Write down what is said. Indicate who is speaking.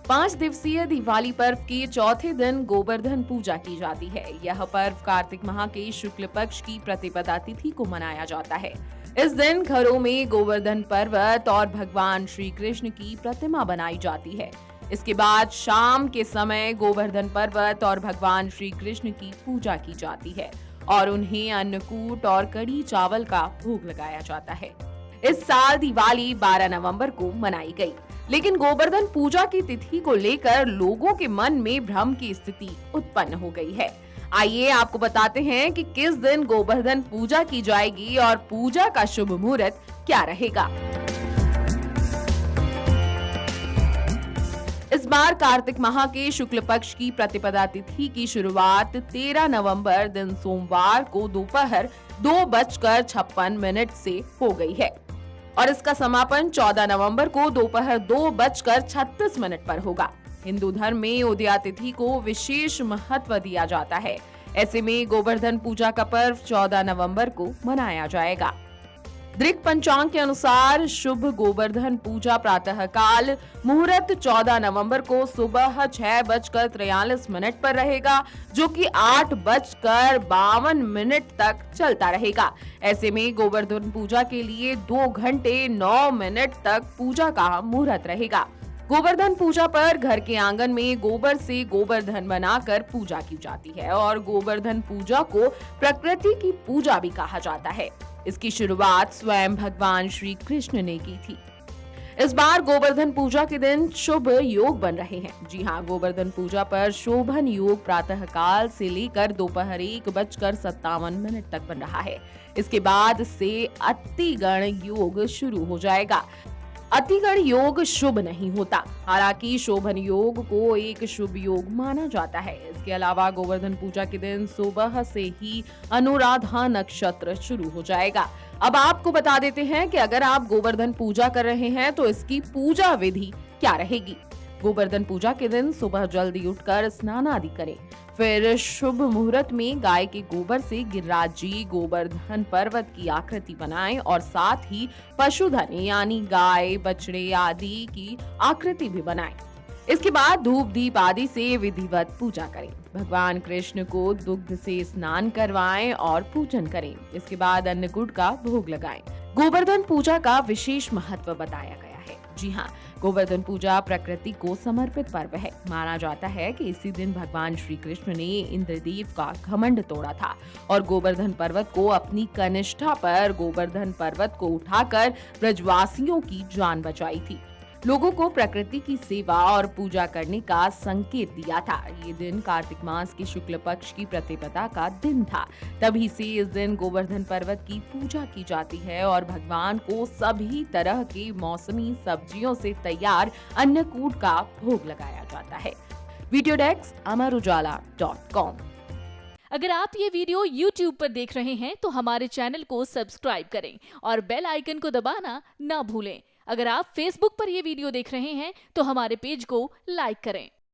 Speaker 1: 5 दिवसीय दिवाली पर्व के चौथे दिन गोवर्धन पूजा की जाती है। यह पर्व कार्तिक माह के शुक्ल पक्ष की प्रतिपदा तिथि को मनाया जाता है। इस दिन घरों में गोवर्धन पर्वत और भगवान श्री कृष्ण की प्रतिमा बनाई जाती है। इसके बाद शाम के समय गोवर्धन पर्वत और भगवान श्री कृष्ण की पूजा की जाती है और उन्हें अन्नकूट और कड़ी चावल का भोग लगाया जाता है। इस साल दिवाली 12 नवंबर को मनाई गई, लेकिन गोवर्धन पूजा की तिथि को लेकर लोगों के मन में भ्रम की स्थिति उत्पन्न हो गई है। आइए आपको बताते हैं कि किस दिन गोवर्धन पूजा की जाएगी और पूजा का शुभ मुहूर्त क्या रहेगा। इस बार कार्तिक माह के शुक्ल पक्ष की प्रतिपदा तिथि की शुरुआत 13 नवंबर दिन सोमवार को दोपहर 2:56 से हो गई है और इसका समापन 14 नवंबर को दोपहर 2:36 पर होगा। हिंदू धर्म में उदया तिथि को विशेष महत्व दिया जाता है। ऐसे में गोवर्धन पूजा का पर्व 14 नवंबर को मनाया जाएगा। दृक पंचांग के अनुसार शुभ गोवर्धन पूजा प्रातः काल मुहूर्त 14 नवंबर को सुबह 6:43 पर रहेगा, जो कि 8:52 तक चलता रहेगा। ऐसे में गोवर्धन पूजा के लिए 2 घंटे 9 मिनट तक पूजा का मुहूर्त रहेगा। गोवर्धन पूजा पर घर के आंगन में गोबर से गोवर्धन बनाकर पूजा की जाती है और गोवर्धन पूजा को प्रकृति की पूजा भी कहा जाता है। इसकी शुरुआत स्वयं भगवान श्री कृष्ण ने की थी। इस बार गोवर्धन पूजा के दिन शुभ योग बन रहे हैं। जी हाँ, गोवर्धन पूजा पर शोभन योग प्रातः काल से लेकर दोपहर 1:57 तक बन रहा है। इसके बाद से अतिगण योग शुरू हो जाएगा। अतिगण योग शुभ नहीं होता, हालांकि शोभन योग को एक शुभ योग माना जाता है। इसके अलावा गोवर्धन पूजा के दिन सुबह से ही अनुराधा नक्षत्र शुरू हो जाएगा। अब आपको बता देते हैं कि अगर आप गोवर्धन पूजा कर रहे हैं तो इसकी पूजा विधि क्या रहेगी। गोवर्धन पूजा के दिन सुबह जल्दी उठकर स्नान आदि करें। फिर शुभ मुहूर्त में गाय के गोबर से गिरिराज जी गोवर्धन पर्वत की आकृति बनाएं और साथ ही पशुधन यानी गाय, बछड़े आदि की आकृति भी बनाएं। इसके बाद धूप दीप आदि से विधिवत पूजा करें। भगवान कृष्ण को दुग्ध से स्नान करवाएं और पूजन करें। इसके बाद अन्नकूट का भोग लगाएं। गोवर्धन पूजा का विशेष महत्व बताया गया है। जी हाँ, गोवर्धन पूजा प्रकृति को समर्पित पर्व है। माना जाता है कि इसी दिन भगवान श्री कृष्ण ने इंद्रदेव का घमंड तोड़ा था और गोवर्धन पर्वत को अपनी कनिष्ठा पर गोवर्धन पर्वत को उठाकर ब्रजवासियों की जान बचाई थी। लोगों को प्रकृति की सेवा और पूजा करने का संकेत दिया था। ये दिन कार्तिक मास के शुक्ल पक्ष की प्रतिपदा का दिन था। तभी से इस दिन गोवर्धन पर्वत की पूजा की जाती है और भगवान को सभी तरह के मौसमी सब्जियों से तैयार अन्नकूट का भोग लगाया जाता है। Video desk amarujala.com।
Speaker 2: अगर आप ये वीडियो YouTube पर देख रहे हैं तो हमारे चैनल को सब्सक्राइब करें और बेल आइकन को दबाना ना भूलें। अगर आप Facebook पर ये वीडियो देख रहे हैं तो हमारे पेज को लाइक करें।